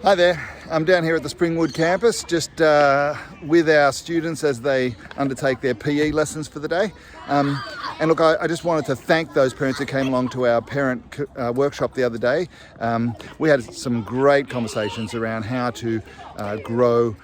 Hi there, I'm down here at the Springwood campus just with our students as they undertake their PE lessons for the day. And look, I just wanted to thank those parents who came along to our parent workshop the other day. We had some great conversations around how to grow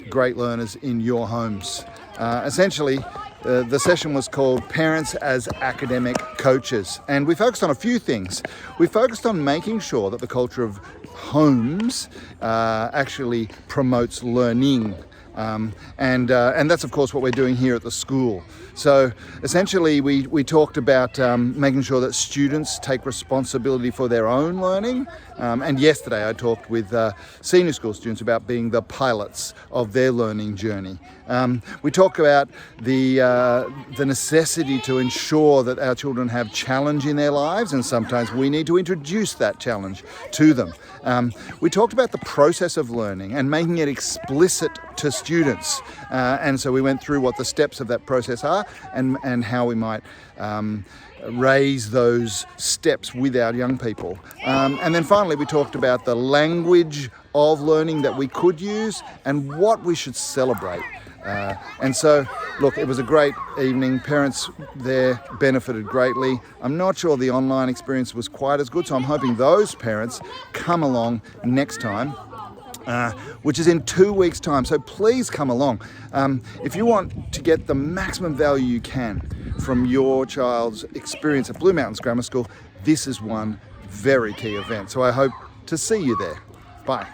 great learners in your homes. Essentially, the session was called Parents as Academic Coaches, and we focused on a few things. We focused on making sure that the culture of homes actually promotes learning, and that's of course what we're doing here at the school. So essentially we talked about making sure that students take responsibility for their own learning, and yesterday I talked with senior school students about being the pilots of their learning journey. We talk about the necessity to ensure that our children have challenge in their lives, and sometimes we need to introduce that challenge to them. We talked about the process of learning and making it explicit to students, and so we went through what the steps of that process are and how we might raise those steps with our young people. And then finally we talked about the language of learning that we could use and what we should celebrate. And so, look, it was a great evening. Parents there benefited greatly. I'm not sure the online experience was quite as good, so I'm hoping those parents come along next time, which is in 2 weeks' time. So please come along. If you want to get the maximum value you can from your child's experience at Blue Mountains Grammar School, this is one very key event. So I hope to see you there. Bye.